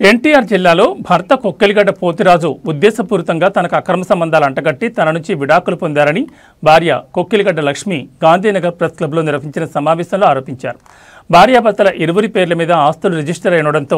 ఎన్టీఆర్ జిల్లాలో భర్త కొక్కెలిగడ్డ పోతిరాజు ఉద్దేశపూరితంగా తనకు అక్రమ సంబంధాలు అంటగట్టి తన నుంచి విడాకులు పొందారని భార్య కొక్కెలిగడ్డ లక్ష్మి గాంధీనగర్ ప్రెస్ క్లబ్లో నిర్వహించిన సమావేశంలో ఆరోపించారు. భార్యాభర్తల ఇరువురి పేర్ల మీద ఆస్తులు రిజిస్టర్ అయినడంతో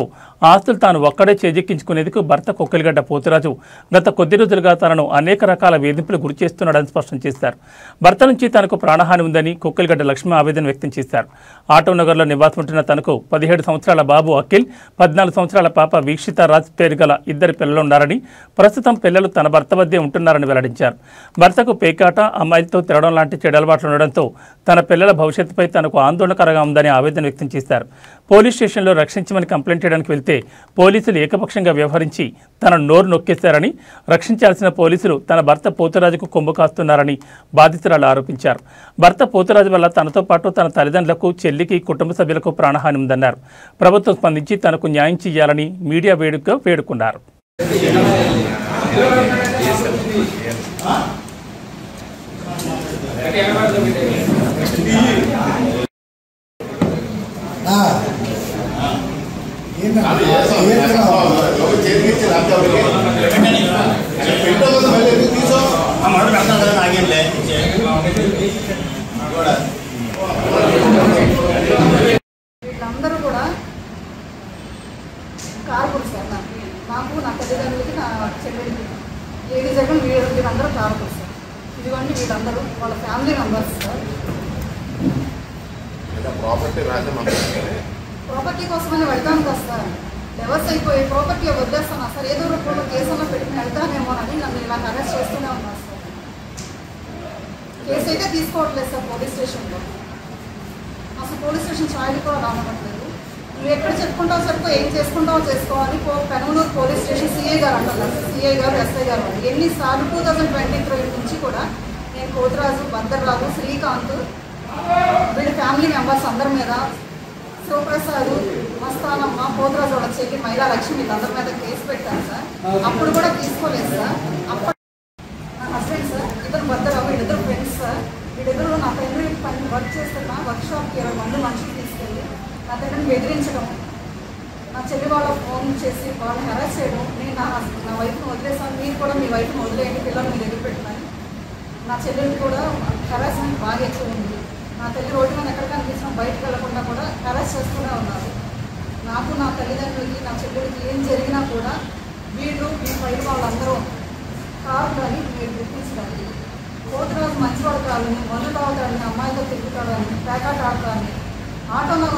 ఆస్తులు తాను ఒక్కడే చేజిక్కించుకునేందుకు భర్త కొక్కెలిగడ్డ పోతిరాజు గత కొద్ది రోజులుగా తనను అనేక రకాల వేధింపులు గురిచేస్తున్నాడని స్పష్టం చేశారు. భర్త నుంచి తనకు ప్రాణహాని ఉందని కొక్కెలిగడ్డ లక్ష్మి ఆవేదన వ్యక్తం చేశారు. ఆటోనగర్లో నివాసం ఉంటున్న తనకు 17 సంవత్సరాల బాబు అఖిల్, 14 సంవత్సరాల పాప వీక్షిత రాజ్ పేరు గల 2 పిల్లలు ఉన్నారని, ప్రస్తుతం పిల్లలు తన భర్త వద్దే ఉంటున్నారని వెల్లడించారు. భర్తకు పేకాట, అమ్మాయిలతో తిరగడం లాంటి చెడు అలవాట్లు ఉండడంతో తన పిల్లల భవిష్యత్తుపై తనకు ఆందోళనకరంగా ఉందని ఆవేదన వ్యక్తం చేశారు. పోలీస్ స్టేషన్లో రక్షించమని కంప్లైంట్ చేయడానికి వెళ్తే పోలీసులు ఏకపక్షంగా వ్యవహరించి తన నోరు నొక్కేశారని, రక్షించాల్సిన పోలీసులు తన భర్త పోతురాజుకు కొమ్ము కాస్తున్నారని బాధితురాలు ఆరోపించారు. భర్త పోతురాజు వల్ల తనతో పాటు తన తల్లిదండ్రులకు, చెల్లికి, కుటుంబ సభ్యులకు ప్రాణహాని ఉందన్నారు. ప్రభుత్వం స్పందించి తనకు న్యాయం చేయాలని మీడియా వేడుకగా వేడుకున్నారు. వీళ్ళందరూ కూడా కారకులు సార్. నాకు నా తల్లిదండ్రులకి, నా చెల్లెలికి, లేడీస్ అయితే వీళ్ళందరూ కారకులు సార్. ఇదిగోండి వీళ్ళందరూ వాళ్ళ ఫ్యామిలీ మెంబర్స్ సార్. ప్రాపర్టీ కోసమని వెళ్తాను కదా సార్. డైవర్స్ అయిపోయి ప్రాపర్టీ వదిలేస్తాను సార్. ఏదో రూపంలో కేసులో పెట్టుకుని వెళ్తానేమోనని నన్ను ఇలా అరెస్ట్ చేస్తూనే ఉన్నారు సార్. కేసు అయితే తీసుకోవట్లేదు సార్ పోలీస్ స్టేషన్లో. అసలు పోలీస్ స్టేషన్ ఛాయలు కూడా రానట్లేదు. నువ్వు ఎక్కడ చెప్పుకుంటావు చెప్పుకో, ఏం చేసుకుంటావో చేసుకోవాలి. పెనమలూరు పోలీస్ స్టేషన్ సిఐ గారు అంటున్నారు సార్. సిఐ గారు, ఎస్ఐ గారు ఎన్నిసార్లు 2023 నుంచి కూడా నేను పోతురాజు, భద్రరాజు, శ్రీకాంత్, వీళ్ళ ఫ్యామిలీ మెంబర్స్ అందరి మీద, శివప్రసాద్, మస్తానమ్మ, పోతురాజు వాళ్ళ చెల్లి మహిళా లక్ష్మి వీళ్ళందరి మీద కేసు పెట్టాను సార్. అప్పుడు కూడా తీసుకోలేదు సార్. అప్పుడు నా హస్బెండ్ సార్, ఇద్దరు భద్రరావు, వీళ్ళిద్దరు ఫ్రెండ్స్ సార్. వీళ్ళిద్దరు నా తండ్రి పని వర్క్ చేస్తున్న వర్క్షాప్కి 20 మంది మనుషులు తీసుకెళ్ళి నా తండ్రిని బెదిరించడం, నా చెల్లి వాళ్ళ ఫోన్ చేసి వాళ్ళని హెరాస్ చేయడం. నేను నా వైఫ్ని వదిలేసాను, మీరు కూడా మీ వైఫ్ని వదిలేయండి, పిల్లలు మీరు ఎదురు పెట్టినని. నా చెల్లెలు కూడా హెరాస్మెంట్ బాగా ఎక్కువ ఉంది. నా తల్లి రోడ్డు మీద ఎక్కడ కనిపించినా బయటకు వెళ్లకుండా కూడా హెరాస్ చేస్తూనే ఉన్నారు. నాకు, నా తల్లిదండ్రులకి, నా చెల్లెలకి ఏం జరిగినా కూడా వీళ్ళు మీ పైన వాళ్ళందరూ కావాలని మీరు గుర్తించడానికి. పోతురాజు మంచివాడు కావాలని, మందు తాగుతాడని, అమ్మాయితో తిరుగుతాడని, ప్యాకాట్ ఆడతాడని, ఆటోలో